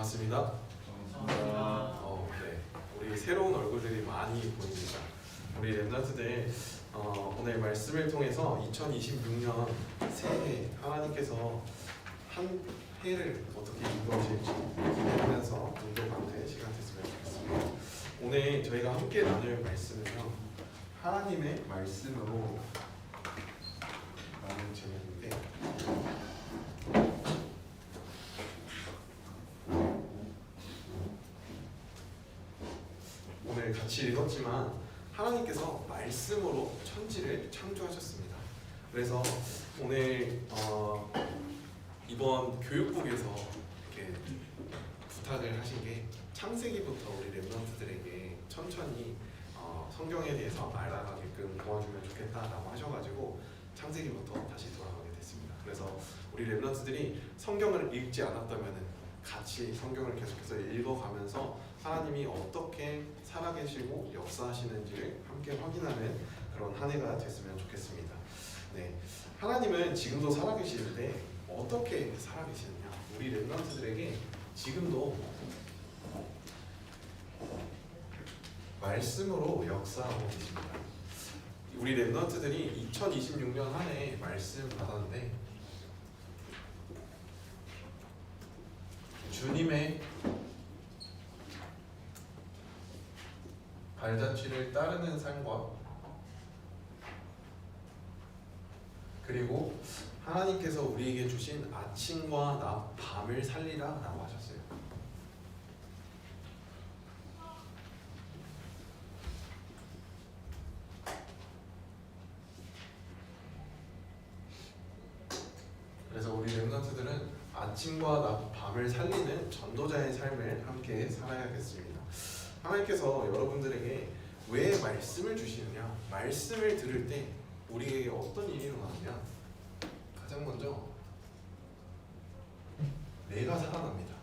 반갑습니다. 네. 우리 새로운 얼굴들이 많이 보입니다. 우리 렘넌트들 오늘 말씀을 통해서 2026년 새해 하나님께서 한 해를 어떻게 이루어질지 기대하면서 운동하는 시간 됐으면 좋겠습니다. 오늘 저희가 함께 나눌 말씀은요, 하나님의 말씀으로 라는 제목인데, 오늘 같이 읽었지만 하나님께서 말씀으로 천지를 창조하셨습니다. 그래서 오늘 이번 교육국에서 이렇게 부탁을 하신 게 창세기부터 우리 렘넌트들에게 천천히 성경에 대해서 알아가게끔 도와주면 좋겠다라고 하셔가지고 창세기부터 다시 돌아가게 됐습니다. 그래서 우리 렘넌트들이 성경을 읽지 않았다면은 같이 성경을 계속해서 읽어가면서 하나님이 어떻게 살아계시고 역사하시는지를 함께 확인하는 그런 한 해가 됐으면 좋겠습니다. 네, 하나님은 지금도 살아계시는데 어떻게 살아계시느냐? 우리 렘넌트들에게 지금도 말씀으로 역사하고 계십니다. 우리 렘넌트들이 2026년 한 해 말씀 받았는데 주님의 발자취를 따르는 삶과 그리고 하나님께서 우리에게 주신 아침과 낮, 밤을 살리라 라고 하셨어요. 그래서 우리 렘넌트들은 아침과 낮, 밤을 살리는 전도자의 삶을 함께 살아야겠습니다. 하나님께서 여러분들에게 왜 말씀을 주시느냐? 말씀을 들을 때 우리에게 어떤 일이 일어나느냐? 가장 먼저 내가 살아납니다.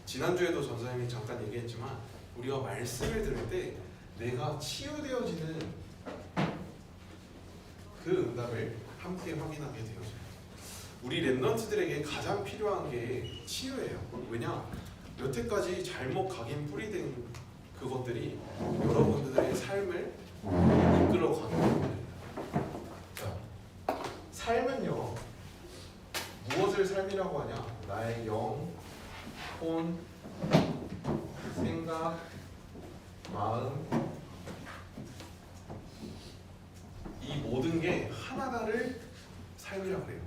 지난주에도 전사님이 잠깐 얘기했지만 우리가 말씀을 들을 때 내가 치유되어지는 그 응답을 함께 확인하게 되어져요. 우리 렘넌트들에게 가장 필요한 게 치유예요. 왜냐? 여태까지 잘못 각인 뿌리된 그것들이 여러분들의 삶을 이끌어가는 겁니다. 자, 삶은요, 무엇을 삶이라고 하냐? 나의 영, 혼, 생각, 마음, 이 모든 게 하나를 삶이라고 해요.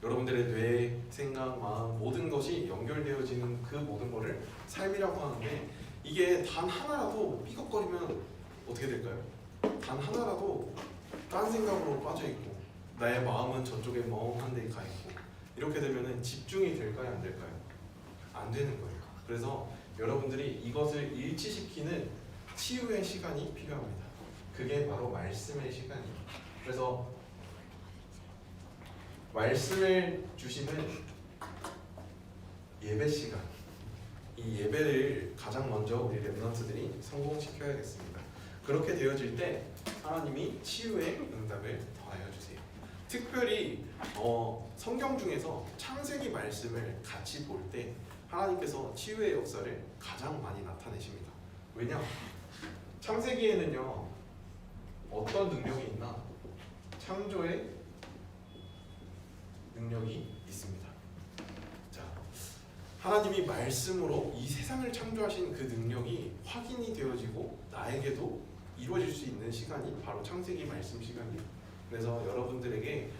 여러분들의 뇌, 생각, 마음 모든 것이 연결되어지는 그 모든 것을 삶이라고 하는데 이게 단 하나라도 삐걱거리면 어떻게 될까요? 단 하나라도 딴 생각으로 빠져있고 나의 마음은 저쪽에 멍한 데 가 있고 이렇게 되면 집중이 될까요? 안 될까요? 안 되는 거예요. 그래서 여러분들이 이것을 일치시키는 치유의 시간이 필요합니다. 그게 바로 말씀의 시간이에요. 그래서 말씀을 주시는 예배 시간, 이 예배를 가장 먼저 우리 렘넌트들이 성공시켜야겠습니다. 그렇게 되어질 때 하나님이 치유의 응답을 더하여 주세요. 특별히 성경 중에서 창세기 말씀을 같이 볼 때 하나님께서 치유의 역사를 가장 많이 나타내십니다. 왜냐? 창세기에는요, 어떤 능력이 있나? 창조의 능력이 있습니다. 자, 하나님이 말씀으로 이 세상을 창조하신 그 능력이 확인이 되어지고 나에게도 이루어질 수 있는 시간이 바로 창세기 말씀 시간이에요. 그래서 여러분들에게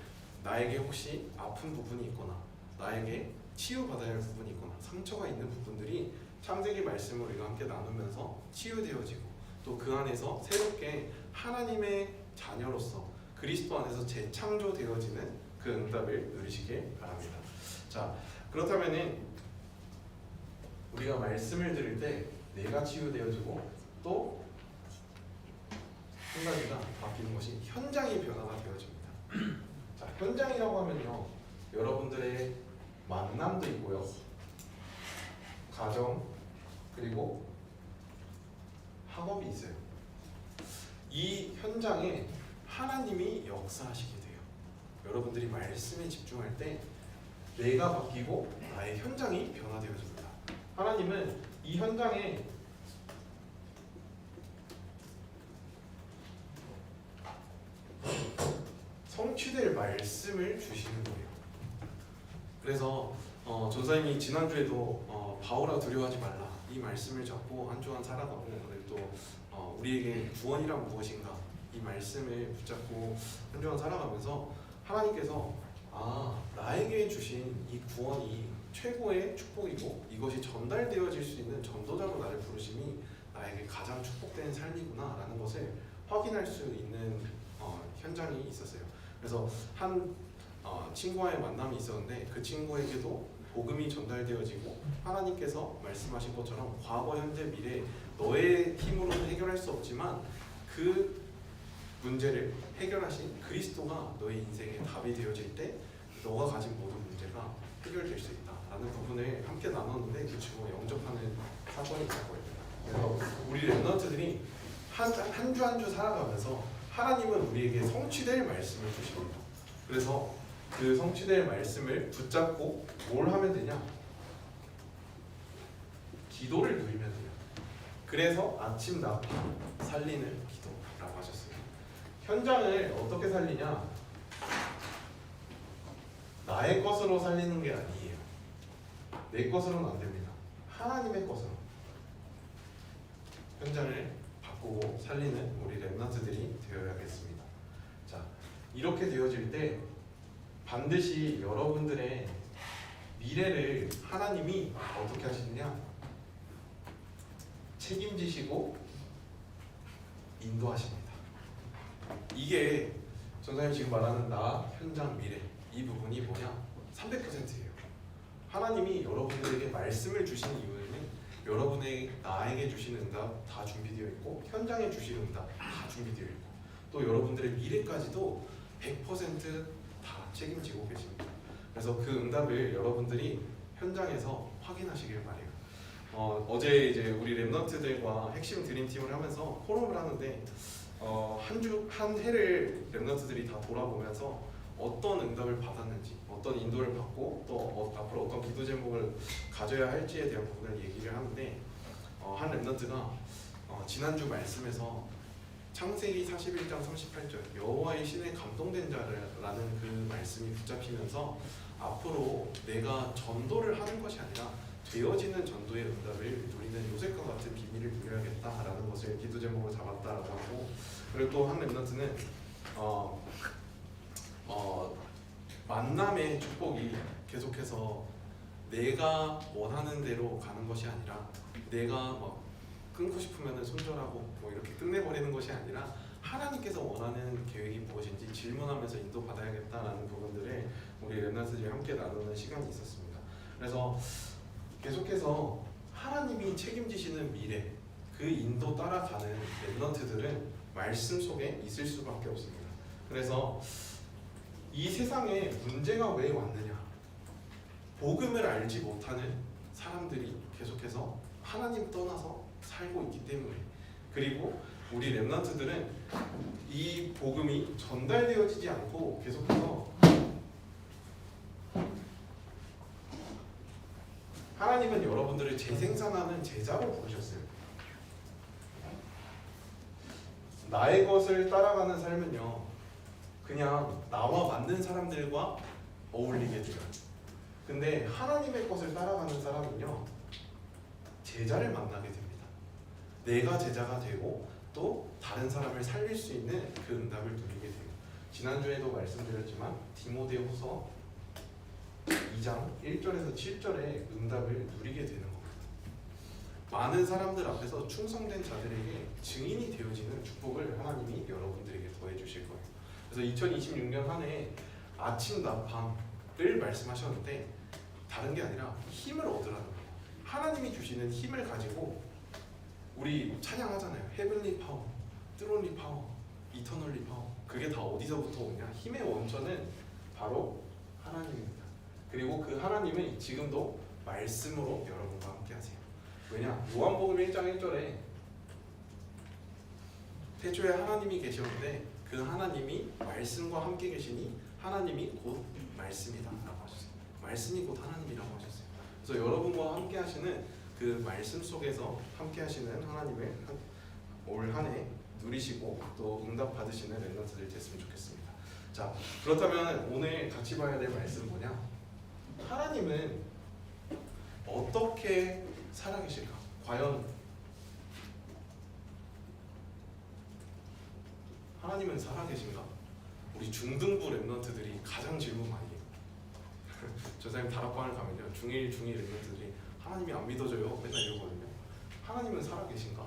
나에게 혹시 아픈 부분이 있거나 나에게 치유받아야 할 부분이 있거나 상처가 있는 부분들이 창세기 말씀으로 우리가 함께 나누면서 치유되어지고 또 그 안에서 새롭게 하나님의 자녀로서 그리스도 안에서 재창조되어지는 그 응답을 누리시길 바랍니다. 자, 그렇다면은 우리가 말씀을 들을 때 내가 치유되어지고 또 한 가지가 바뀌는 것이 현장이 변화가 되어집니다. 자, 현장이라고 하면요, 여러분들의 만남도 있고요, 가정 그리고 학업이 있어요. 이 현장에 하나님이 역사하시게 돼요. 여러분들이 말씀에 집중할 때 내가 바뀌고 나의 현장이 변화되어집니다. 하나님은 이 현장에 성취될 말씀을 주시는 거예요. 그래서 전사님이 지난주에도 바오라 두려워하지 말라 이 말씀을 잡고 한 주간 살아가고, 그리고 또 우리에게 구원이란 무엇인가 이 말씀을 붙잡고 한 주간 살아가면서 하나님께서 나에게 주신 이 구원이 최고의 축복이고 이것이 전달되어질 수 있는 전도자로 나를 부르심이 나에게 가장 축복된 삶이구나 라는 것을 확인할 수 있는 현장이 있었어요. 그래서 한 친구와의 만남이 있었는데 그 친구에게도 복음이 전달되어지고 하나님께서 말씀하신 것처럼 과거, 현재, 미래 너의 힘으로는 해결할 수 없지만 그 문제를 해결하신 그리스도가 너의 인생의 답이 되어질 때 너가 가진 모든 문제가 해결될 수 있다라는 부분을 함께 나눴는데 그 친구가 영접하는 사건이 있었거든요. 그래서 우리 랩런트들이 한 주 한 주 살아가면서 하나님은 우리에게 성취될 말씀을 주십니다. 그래서 그 성취될 말씀을 붙잡고 뭘 하면 되냐? 기도를 누리면 돼요. 그래서 아침 낮밤 살리는 기도라고 하셨어요. 현장을 어떻게 살리냐? 나의 것으로 살리는 게 아니에요. 내 것으로는 안 됩니다. 하나님의 것으로 현장을 바꾸고 살리는 우리 랩런트들이 되어야겠습니다. 자, 이렇게 되어질 때 반드시 여러분들의 미래를 하나님이 어떻게 하시느냐? 책임지시고 인도하십니다. 이게 전사님 지금 말하는 나, 현장, 미래 이 부분이 뭐냐? 300%예요. 하나님이 여러분들에게 말씀을 주신 이유는 여러분의 나에게 주신 응답 다 준비되어 있고 현장에 주신 응답 다 준비되어 있고 또 여러분들의 미래까지도 100%다 책임지고 계십니다. 그래서 그 응답을 여러분들이 현장에서 확인하시길 바래요. 어제 이제 우리 랩런트들과 핵심 드림팀을 하면서 포럼을 하는데 한 해를 랩런트들이 다 돌아보면서 어떤 응답을 받았는지, 어떤 인도를 받고 또 앞으로 어떤 기도 제목을 가져야 할지에 대한 부분을 얘기를 하는데 한 랩런트가 지난주 말씀에서 창세기 41장 38절 여호와의 신에 감동된 자라는 그 말씀이 붙잡히면서 앞으로 내가 전도를 하는 것이 아니라 되어지는 전도의 응답을 누리는 요셉과 같은 비밀을 누려야겠다라는 것을 기도 제목으로 잡았다라고 하고, 그리고 또 한 랩런트는 만남의 축복이 계속해서 내가 원하는 대로 가는 것이 아니라 내가 막 끊고 싶으면 손절하고 뭐 이렇게 끝내버리는 것이 아니라 하나님께서 원하는 계획이 무엇인지 질문하면서 인도받아야겠다라는 부분들을 우리 랩런트들이 함께 나누는 시간이 있었습니다. 그래서 계속해서 하나님이 책임지시는 미래 그 인도 따라가는 랩런트들은 말씀 속에 있을 수밖에 없습니다. 그래서 이 세상에 문제가 왜 왔느냐? 복음을 알지 못하는 사람들이 계속해서 하나님 떠나서 살고 있기 때문에, 그리고 우리 랩런트들은 이 복음이 전달되어지지 않고 계속해서 하나님은 여러분들을 재생산하는 제자로 부르셨어요. 나의 것을 따라가는 삶은요 그냥 나와 맞는 사람들과 어울리게 돼요. 근데 하나님의 것을 따라가는 사람은요 제자를 만나게 됩니다. 내가 제자가 되고 또 다른 사람을 살릴 수 있는 그 응답을 누리게 돼요. 지난주에도 말씀드렸지만 디모데후서 2장 1절에서 7절의 응답을 누리게 되는 겁니다. 많은 사람들 앞에서 충성된 자들에게 증인이 되어지는 축복을 하나님이 여러분들에게 더해 주실 거예요. 그래서 2026년 한 해 아침 낮 밤을 말씀하셨는데 다른 게 아니라 힘을 얻으라는 거예요. 하나님이 주시는 힘을 가지고 우리 찬양하잖아요. 헤븐리 파워, 트론리 파워, 이터널리 파워. 그게 다 어디서부터 오냐? 힘의 원천은 바로 하나님입니다. 그리고 그 하나님은 지금도 말씀으로 여러분과 함께 하세요. 왜냐? 요한복음 1장 1절에 태초에 하나님이 계셨는데 그 하나님이 말씀과 함께 계시니 하나님이 곧 말씀이다 라고 하셨어요. 말씀이 곧 하나님이라고 하셨어요. 그래서 여러분과 함께 하시는 그 그 말씀 속에서 함께 하시는 하나님을 올 한 해 누리시고 또 응답 받으시는 렘넌트들이 됐으면 좋겠습니다. 자, 그렇다면 오늘 같이 봐야 될 말씀은 뭐냐? 하나님은 어떻게 살아계실까? 과연 하나님은 살아계신가? 우리 중등부 렘넌트들이 가장 질문 많이 해요. 저 사람 다락방을 가면요, 중1 렘넌트들이 하나님이 안 믿어져요 맨날 이러거든요. 하나님은 살아계신가?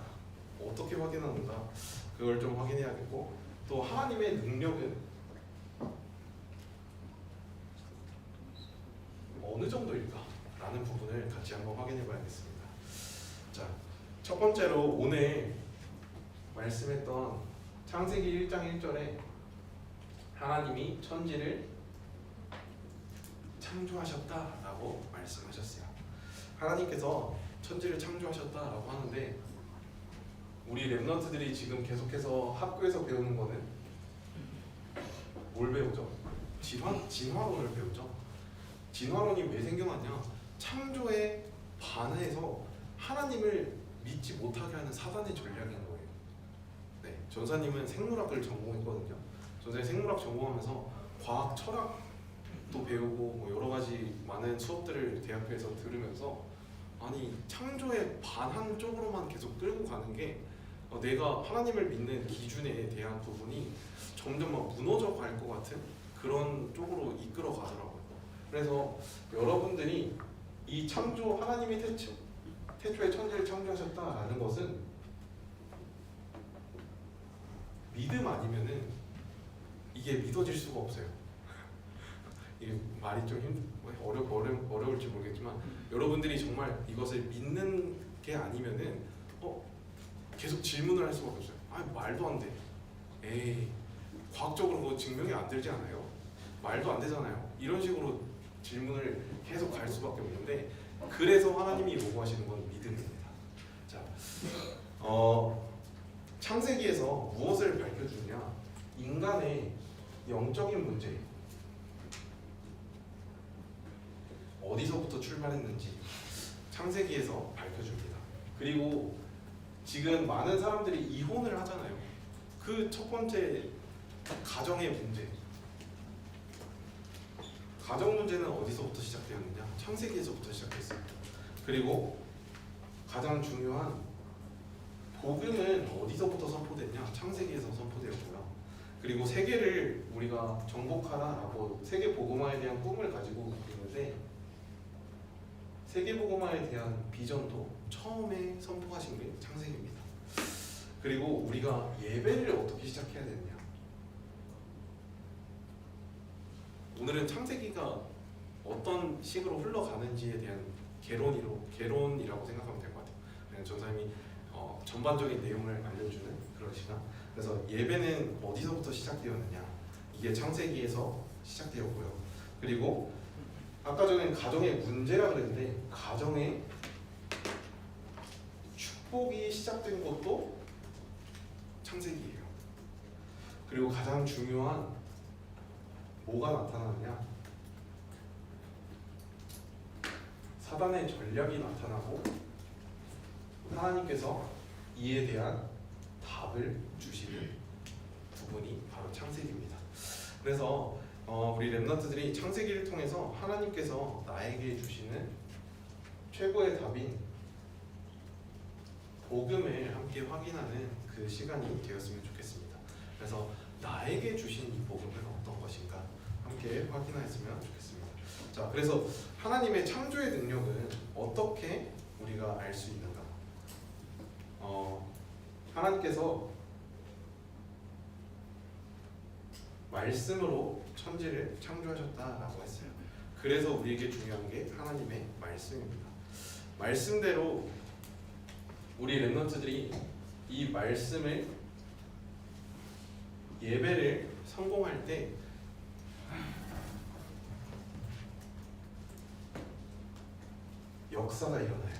어떻게 확인하는가? 그걸 좀 확인해야겠고, 또 하나님의 능력은 어느 정도일까? 라는 부분을 같이 한번 확인해 봐야겠습니다. 자, 첫 번째로 오늘 말씀했던 창세기 1장 1절에 하나님이 천지를 창조하셨다라고 말씀하셨어요. 하나님께서 천지를 창조하셨다라고 하는데, 우리 렘넌트들이 지금 계속해서 학교에서 배우는 거는 뭘 배우죠? 진화론을 배우죠. 진화론이 왜 생겨났냐? 창조에 반해서 하나님을 믿지 못하게 하는 사단의 전략인 거예요. 네, 전사님은 생물학을 전공했거든요. 전사님 생물학 전공하면서 과학, 철학도 배우고 뭐 여러 가지 많은 수업들을 대학교에서 들으면서, 아니 창조에 반한 쪽으로만 계속 끌고 가는 게 내가 하나님을 믿는 기준에 대한 부분이 점점 막 무너져 갈 것 같은 그런 쪽으로 이끌어 가더라고요. 그래서 여러분들이 이 창조, 하나님이 태초에 천지를 창조하셨다라는 것은 믿음 아니면은 이게 믿어질 수가 없어요. 이게 말이 좀 어려울지 모르겠지만, 여러분들이 정말 이것을 믿는 게 아니면은 계속 질문을 할 수밖에 없어요. 아, 말도 안 돼. 에이, 과학적으로 그거 증명이 안 되지 않아요? 말도 안 되잖아요. 이런 식으로 질문을 계속 갈 수밖에 없는데, 그래서 하나님이 요구하시는 건 믿음입니다. 자, 창세기에서 무엇을 밝혀주느냐? 인간의 영적인 문제, 어디서부터 출발했는지 창세기에서 밝혀줍니다. 그리고 지금 많은 사람들이 이혼을 하잖아요. 그 첫 번째 가정의 문제, 가정 문제는 어디서부터 시작되었느냐? 창세기에서부터 시작했어요. 그리고 가장 중요한 복음은 어디서부터 선포됐냐? 창세기에서 선포되었고요. 그리고 세계를 우리가 정복하라라고 세계 복음화에 대한 꿈을 가지고 있는데, 세계 복음화에 대한 비전도 처음에 선포하신 게 창세기입니다. 그리고 우리가 예배를 어떻게 시작해야 되느냐? 오늘은 창세기가 어떤 식으로 흘러가는지에 대한 개론이라고 생각하면 될 것 같아요. 그냥 전사님이 전반적인 내용을 알려주는 그런 시간. 그래서 예배는 어디서부터 시작되었느냐? 이게 창세기에서 시작되었고요. 그리고 아까 전에 가정의 문제라 그랬는데, 가정의 축복이 시작된 것도 창세기예요. 그리고 가장 중요한 뭐가 나타나느냐? 사단의 전략이 나타나고 하나님께서 이에 대한 답을 주시는 부분이 바로 창세기입니다. 그래서 우리 렘넌트들이 창세기를 통해서 하나님께서 나에게 주시는 최고의 답인 복음을 함께 확인하는 그 시간이 되었으면 좋겠습니다. 그래서 나에게 주신 이 복음은 어떤 것인가 함께 확인했으면 좋겠습니다. 자, 그래서 하나님의 창조의 능력은 어떻게 우리가 알 수 있는가? 하나님께서 말씀으로 천지를 창조하셨다라고 했어요. 그래서 우리에게 중요한 게 하나님의 말씀입니다. 말씀대로 우리 렘넌트들이 이 말씀을 예배를 성공할 때 역사가 일어나요.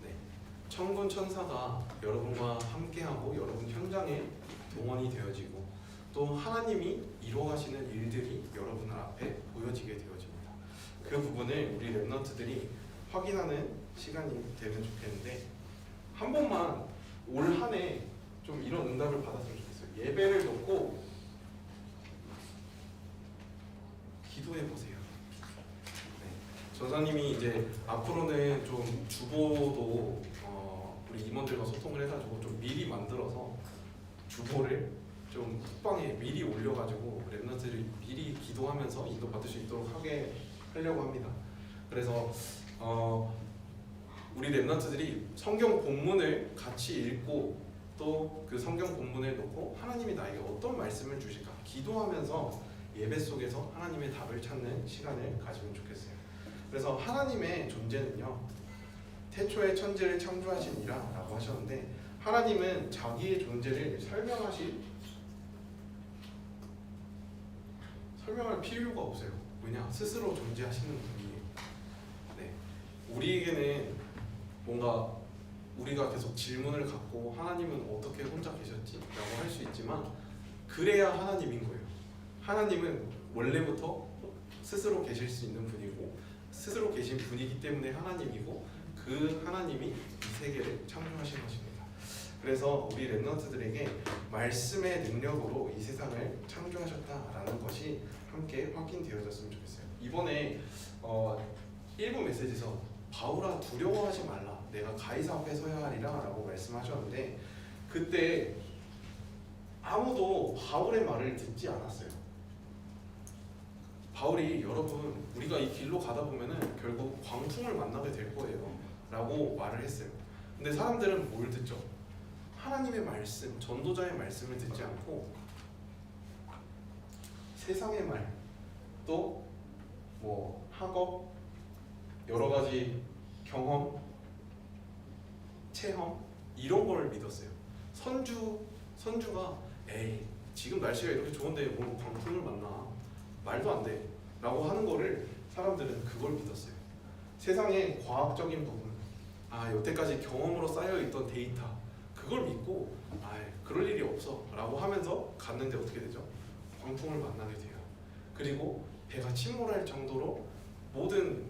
네. 천군 천사가 여러분과 함께하고 여러분 현장에 동원이 되어지고, 또 하나님이 이루어가시는 일들이 여러분 앞에 보여지게 되어집니다. 그 부분을 우리 렘넌트들이 확인하는 시간이 되면 좋겠는데 한 번만 올 한 해 좀 이런 응답을 받았으면 좋겠어요. 예배를 놓고 기도해 보세요. 네. 전사님이 이제 앞으로는 좀 주보도 우리 임원들과 소통을 해가지고 좀 미리 만들어서 주보를 좀 톡방에 미리 올려가지고 랩런트들이 미리 기도하면서 인도받을 수 있도록 하려고 합니다. 그래서 우리 랩런트들이 성경 본문을 같이 읽고 또 그 성경 본문을 놓고 하나님이 나에게 어떤 말씀을 주실까 기도하면서 예배 속에서 하나님의 답을 찾는 시간을 가지면 좋겠어요. 그래서 하나님의 존재는요, 태초에 천지를 창조하시니라 라고 하셨는데 하나님은 자기의 존재를 설명할 필요가 없어요. 왜냐? 스스로 존재하시는 분이에요. 네. 우리에게는 뭔가 우리가 계속 질문을 갖고 하나님은 어떻게 혼자 계셨지? 라고 할 수 있지만 그래야 하나님인 거예요. 하나님은 원래부터 스스로 계실 수 있는 분이고 스스로 계신 분이기 때문에 하나님이고 그 하나님이 이 세계를 창조하신 것입니다. 그래서 우리 랩런트들에게 말씀의 능력으로 이 세상을 창조하셨다라는 것이 함께 확인되어졌으면 좋겠어요. 이번에 1부 메시지에서 바울아 두려워하지 말라 내가 가이사 앞에 서야 하리라 라고 말씀하셨는데 그때 아무도 바울의 말을 듣지 않았어요. 바울이 여러분 우리가 이 길로 가다 보면은 결국 광풍을 만나게 될 거예요 라고 말을 했어요. 근데 사람들은 뭘 듣죠? 하나님의 말씀, 전도자의 말씀을 듣지 않고 세상의 말, 또 뭐 학업, 여러 가지 경험, 체험 이런 걸 믿었어요. 선주가 에이 지금 날씨가 이렇게 좋은데 뭐 광풍을 만나 말도 안 돼 라고 하는 거를 사람들은 그걸 믿었어요. 세상의 과학적인 부분, 여태까지 경험으로 쌓여있던 데이터 그걸 믿고 그럴 일이 없어 라고 하면서 갔는데 어떻게 되죠? 광풍을 만나게 돼요. 그리고 배가 침몰할 정도로 모든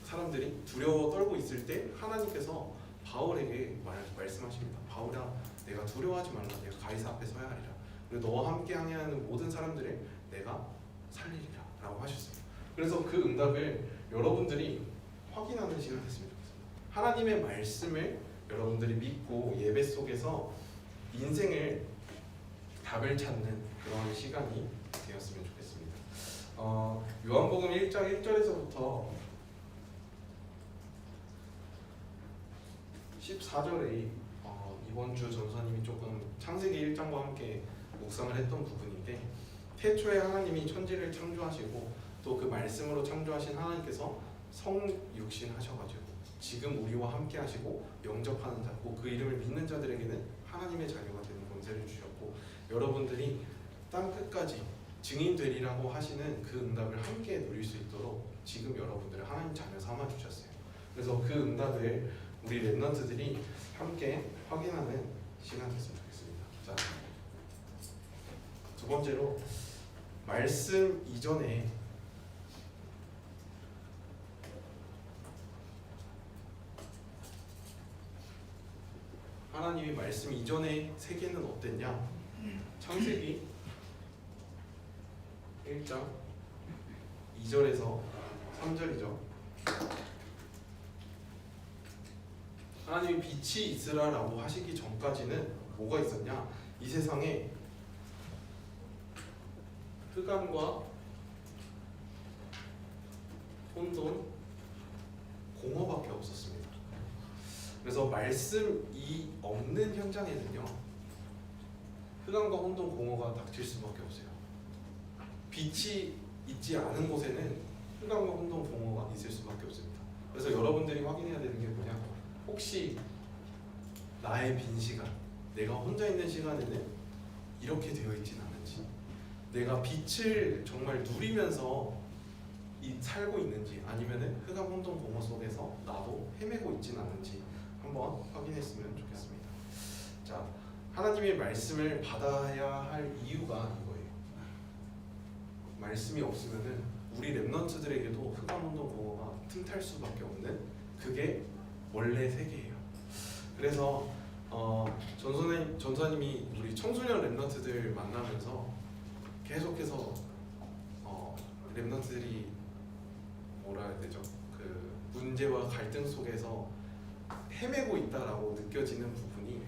사람들이 두려워 떨고 있을 때 하나님께서 바울에게 말씀하십니다. 바울아 내가 두려워하지 말라 내가 가이사 앞에 서야 하리라. 그리고 너와 함께 항해하는 모든 사람들을 내가 살리리라 라고 하셨어요. 그래서 그 응답을 여러분들이 확인하는 시간이 됐으면 좋겠습니다. 하나님의 말씀을 여러분들이 믿고 예배 속에서 인생을 답을 찾는 그런 시간이 되었으면 좋겠습니다. 요한복음 1장 1절에서부터 14절에 이번 주 전사님이 조금 창세기 1장과 함께 묵상을 했던 부분인데 태초에 하나님이 천지를 창조하시고 또 그 말씀으로 창조하신 하나님께서 성육신 하셔가지고 지금 우리와 함께 하시고 영접하는 자, 그 이름을 믿는 자들에게는 하나님의 자녀가 되는 권세를 주셨고 여러분들이 땅 끝까지 증인 되리라고 하시는 그 응답을 함께 누릴 수 있도록 지금 여러분들을 하나님 자녀 삼아 주셨어요. 그래서 그 응답을 우리 랩런트들이 함께 확인하는 시간 됐으면 좋겠습니다. 자, 두 번째로 말씀 이전에 하나님이 말씀 이전의 세계는 어땠냐? 창세기 1장 2절에서 3절이죠. 하나님이 빛이 있으라라고 하시기 전까지는 뭐가 있었냐? 이 세상에 흑암과 혼돈, 공허밖에 없었습니다. 그래서 말씀이 없는 현장에는요 흑암과 혼돈, 공허가 닥칠 수밖에 없어요. 빛이 있지 않은 곳에는 흑암과 혼돈, 공허가 있을 수밖에 없습니다. 그래서 여러분들이 확인해야 되는 게 뭐냐? 혹시 나의 빈 시간, 내가 혼자 있는 시간에는 이렇게 되어 있진 않은지, 내가 빛을 정말 누리면서 살고 있는지, 아니면은 흑암, 혼돈, 공허 속에서 나도 헤매고 있진 않은지 한번 확인했으면 좋겠습니다. 자, 하나님의 말씀을 받아야 할 이유가 이거예요. 말씀이 없으면은 우리 랩런트들에게도 흑암, 혼돈, 공허가 틈탈 수밖에 없는 그게 원래 세계예요. 그래서 전사님이 우리 청소년 랩런트들 만나면서 계속해서 랩런트들이 뭐라 해야 되죠? 그 문제와 갈등 속에서 헤매고 있다라고 느껴지는 부분이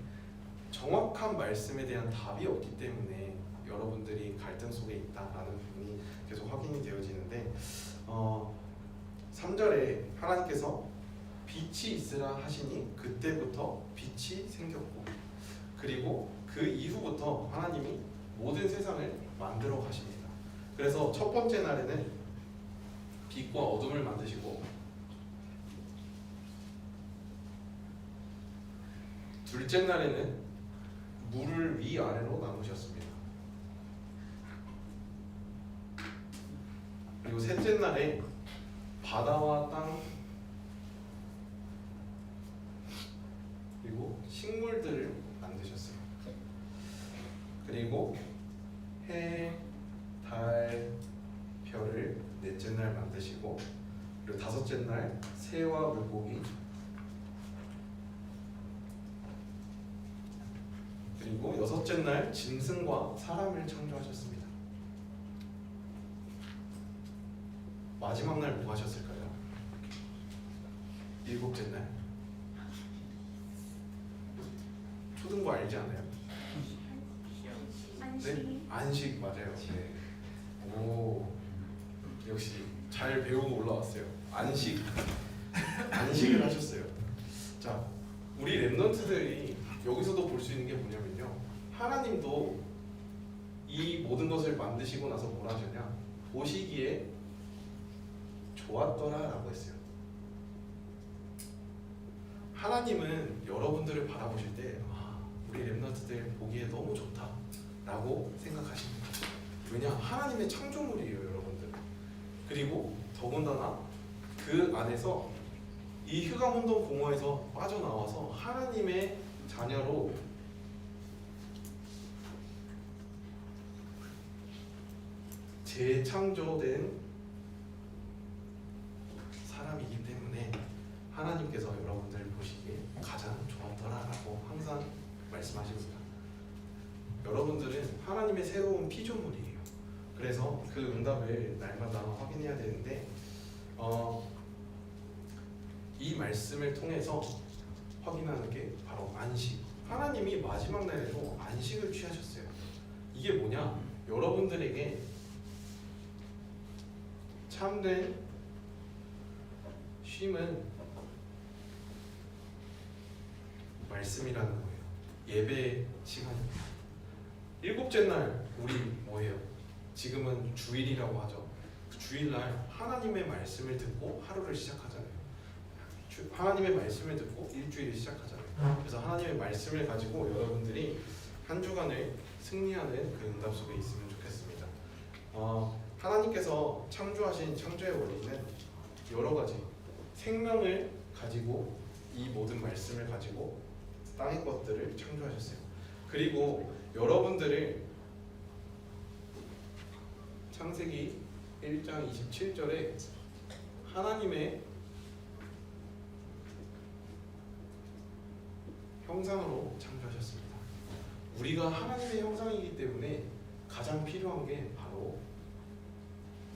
정확한 말씀에 대한 답이 없기 때문에 여러분들이 갈등 속에 있다라는 부분이 계속 확인이 되어지는데 3절에 하나님께서 빛이 있으라 하시니 그때부터 빛이 생겼고 그리고 그 이후부터 하나님이 모든 세상을 만들어 가십니다. 그래서 첫 번째 날에는 빛과 어둠을 만드시고 둘째 날에는 물을 위아래로 나누셨습니다. 그리고 셋째 날에 바다와 땅 그리고 식물들을 만드셨어요. 그리고 해, 달, 별을 넷째 날 만드시고 그리고 다섯째 날 새와 물고기 그리고 여섯째 날 짐승과 사람을 창조하셨습니다. 마지막 날 뭐 하셨을까요? 일곱째 날 초등부 알지 않아요? 네? 안식 맞아요. 네. 오 역시 잘 배우고 올라왔어요. 안식을 하셨어요. 자 우리 랩런트들이 여기서도 볼 수 있는 게 뭐냐면요. 하나님도 이 모든 것을 만드시고 나서 뭐라 하셨냐? 보시기에 좋았더라 라고 했어요. 하나님은 여러분들을 바라보실 때 우리 랩런트들 보기에 너무 좋다 라고 생각하십니다. 왜냐? 하나님의 창조물이에요 여러분들. 그리고 더군다나 그 안에서 이 흑암운동 공허에서 빠져나와서 하나님의 자녀로 재창조된 사람이기 때문에 하나님께서 여러분들 보시기에 가장 좋았더라라고 항상 말씀하십니다. 여러분들은 하나님의 새로운 피조물이에요. 그래서 그 응답을 날마다 확인해야 되는데 이 말씀을 통해서 확인하는 게 바로 안식. 하나님이 마지막 날에도 안식을 취하셨어요. 이게 뭐냐? 여러분들에게 참된 쉼은 말씀이라는 거예요. 예배 시간입니다. 일곱째 날 우리 뭐예요? 지금은 주일이라고 하죠. 주일날 하나님의 말씀을 듣고 하루를 시작하잖아요. 하나님의 말씀을 듣고 일주일을 시작하잖아요. 그래서 하나님의 말씀을 가지고 여러분들이 한 주간을 승리하는 그 응답 속에 있으면 좋겠습니다. 하나님께서 창조하신 창조의 원리는 여러 가지 생명을 가지고 이 모든 말씀을 가지고 땅의 것들을 창조하셨어요. 그리고 여러분들을 창세기 1장 27절에 하나님의 형상으로 창조하셨습니다. 우리가 하나님의 형상이기 때문에 가장 필요한 게 바로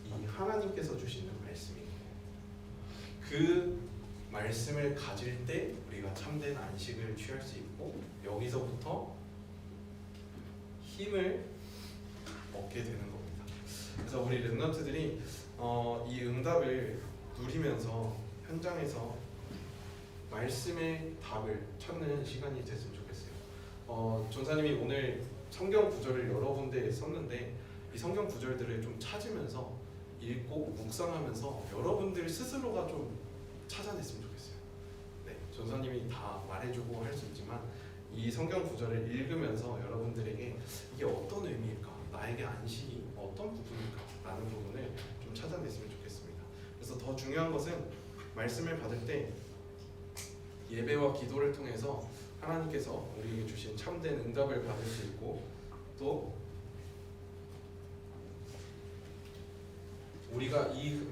이 하나님께서 주시는 말씀이에요. 그 말씀을 가질 때 우리가 참된 안식을 취할 수 있고 여기서부터 힘을 얻게 되는 겁니다. 그래서 우리 랩런트들이 이 응답을 누리면서 현장에서 말씀의 답을 찾는 시간이 됐으면 좋겠어요. 전사님이 오늘 성경 구절을 여러 군데 썼는데 이 성경 구절들을 좀 찾으면서 읽고 묵상하면서 여러분들 스스로가 좀 찾아냈으면 좋겠어요. 네, 전사님이 다 말해주고 할 수 있지만 이 성경 구절을 읽으면서 여러분들에게 이게 어떤 의미일까, 나에게 안식이 어떤 부분일까 라는 부분을 좀 찾아냈으면 좋겠습니다. 그래서 더 중요한 것은 말씀을 받을 때 예배와 기도를 통해서 하나님께서 우리에게 주신 참된 응답을 받을 수 있고 또 우리가 이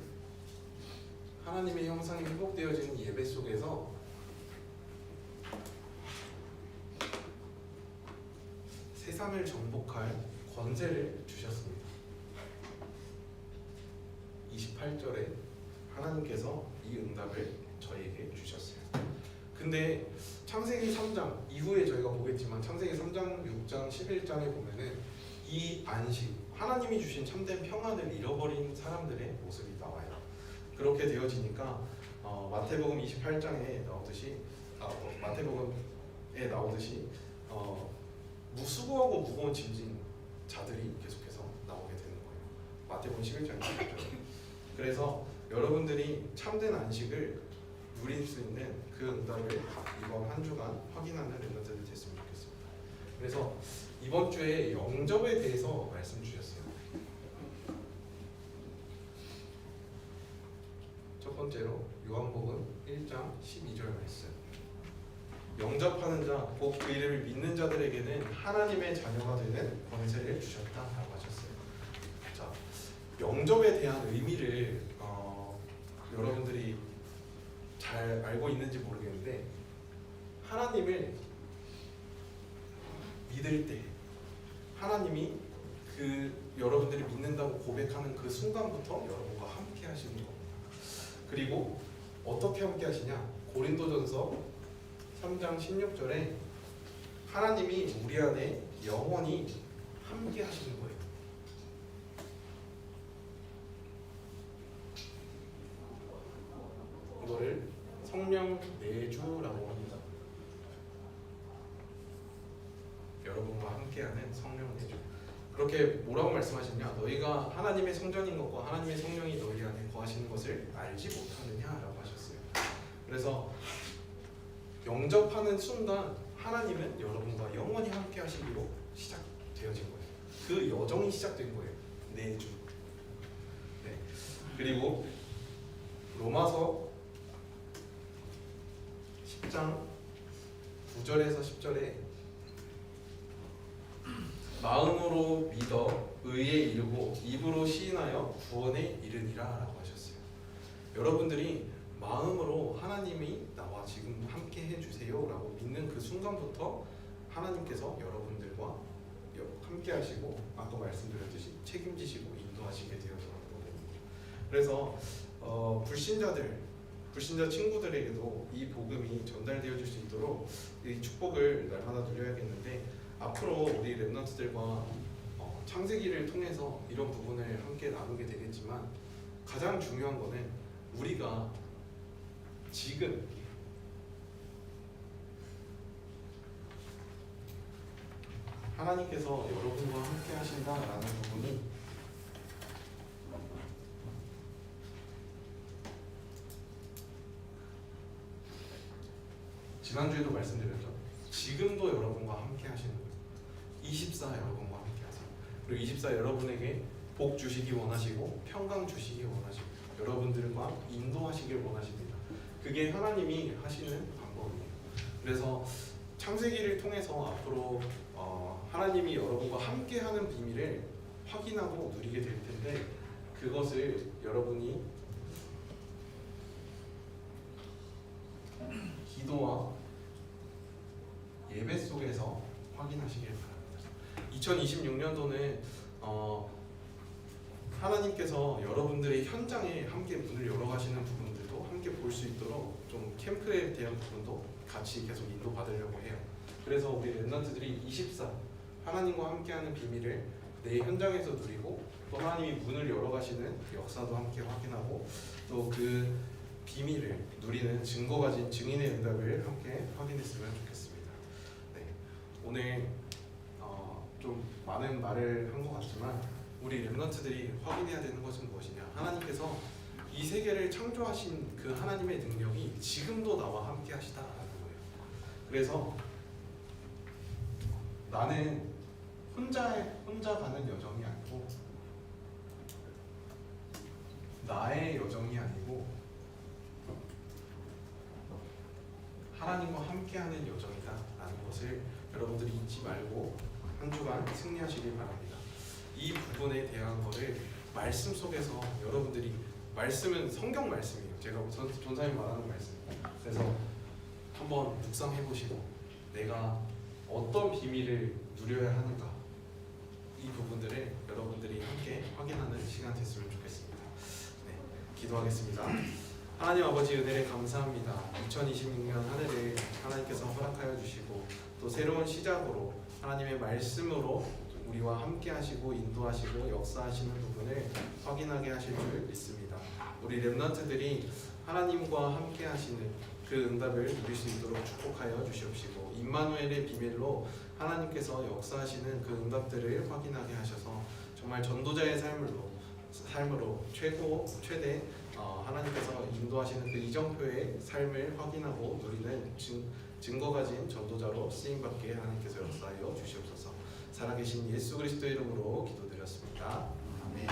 하나님의 형상이 회복되어지는 예배 속에서 세상을 정복할 권세를 주셨습니다. 28절에 하나님께서 이 응답을 저희에게 주셨어요. 근데 창세기 3장 이후에 저희가 보겠지만 창세기 3장, 6장, 11장에 보면은 이 안식, 하나님이 주신 참된 평안을 잃어버린 사람들의 모습이 나와요. 그렇게 되어지니까 마태복음 28장에 나오듯이 마태복음에 나오듯이 수고하고 무거운 짐진 자들이 계속해서 나오게 되는 거예요. 마태복음 11장에. 그래서 여러분들이 참된 안식을 누릴 수 있는 그 응답을 이번 한 주간 확인하는 렘넌트들이 됐으면 좋겠습니다. 그래서 이번 주에 영접에 대해서 말씀 주셨어요. 첫 번째로 요한복음 1장 12절 말씀. 영접하는 자, 곧 그 이름을 믿는 자들에게는 하나님의 자녀가 되는 권세를 주셨다라고 하셨어요. 자, 영접에 대한 의미를 여러분들이 잘 알고 있는지 모르겠는데 하나님을 믿을 때 하나님이 여러분들이 믿는다고 고백하는 그 순간부터 여러분과 함께 하시는 겁니다. 그리고 어떻게 함께 하시냐? 고린도전서 3장 16절에 하나님이 우리 안에 영원히 함께 하시는 거예요. 이거를 성령 내주라고 합니다. 여러분과 함께하는 성령 내주. 그렇게 뭐라고 말씀하셨냐? 너희가 하나님의 성전인 것과 하나님의 성령이 너희 안에 거하시는 것을 알지 못하느냐라고 하셨어요. 그래서 영접하는 순간 하나님은 여러분과 영원히 함께 하시기로 시작되어진 거예요. 그 여정이 시작된 거예요. 내주. 네. 그리고 로마서 10장 9절에서 10절에 마음으로 믿어 의에 이르고 입으로 시인하여 구원에 이르니라 라고 하셨어요. 여러분들이 마음으로 하나님이 나와 지금 함께 해주세요 라고 믿는 그 순간부터 하나님께서 여러분들과 함께 하시고 아까 말씀드렸듯이 책임지시고 인도하시게 되어서 거거든요. 그래서 불신자 친구들에게도 이 복음이 전달되어질 수 있도록 이 축복을 날마다 누려야겠는데 앞으로 우리 렘넌트들과 창세기를 통해서 이런 부분을 함께 나누게 되겠지만 가장 중요한 거는 우리가 지금 하나님께서 여러분과 함께 하신다라는 부분이 지난주에도 말씀드렸죠. 지금도 여러분과 함께 하시는 거예요. 24 여러분과 함께 하세요. 그리고 24 여러분에게 복 주시기 원하시고 평강 주시기 원하시고 여러분들과 인도하시길 원하십니다. 그게 하나님이 하시는 방법이에요. 그래서 창세기를 통해서 앞으로 하나님이 여러분과 함께하는 비밀을 확인하고 누리게 될 텐데 그것을 여러분이 기도와 예배 속에서 확인하시길 바랍니다. 2026년도는 하나님께서 여러분들의 현장에 함께 문을 열어가시는 부분들도 함께 볼 수 있도록 좀 캠프에 대한 부분도 같이 계속 인도받으려고 해요. 그래서 우리 렘넌트들이 24 하나님과 함께하는 비밀을 내 현장에서 누리고 또 하나님이 문을 열어가시는 역사도 함께 확인하고 또 그 비밀을 누리는 증거 가진 증인의 응답을 함께 확인했으면 좋겠습니다. 네, 오늘 좀 많은 말을 한 것 같지만 우리 렘넌트들이 확인해야 되는 것은 무엇이냐? 하나님께서 이 세계를 창조하신 그 하나님의 능력이 지금도 나와 함께 하시다라는 거예요. 그래서 나는 혼자 가는 여정이 아니고 나의 여정이 아니고 하나님과 함께하는 여정이다라는 것을 여러분들이 잊지 말고 한 주간 승리하시길 바랍니다. 이 부분에 대한 거를 말씀 속에서 여러분들이 말씀은 성경 말씀이에요. 제가 전사님 말하는 말씀. 그래서 한번 묵상해 보시고 내가 어떤 비밀을 누려야 하는가, 이 부분들을 여러분들이 함께 확인하는 시간 됐으면 좋겠습니다. 네, 기도하겠습니다. 하나님 아버지, 은혜를 감사합니다. 2026년 한 해를 하나님께서 허락하여 주시고 또 새로운 시작으로 하나님의 말씀으로 우리와 함께 하시고 인도하시고 역사하시는 부분을 확인하게 하실 줄 믿습니다. 우리 렘넌트들이 하나님과 함께 하시는 그 응답을 누릴 수 있도록 축복하여 주시옵시고, 임마누엘의 비밀로 하나님께서 역사하시는 그 응답들을 확인하게 하셔서 정말 전도자의 삶으로 최대 하나님께서 인도하시는 그 이정표의 삶을 확인하고 누리는 증거 가진 전도자로 쓰임받게 하나님께서 역사하여 주시옵소서. 살아계신 예수 그리스도 이름으로 기도드렸습니다. 아멘.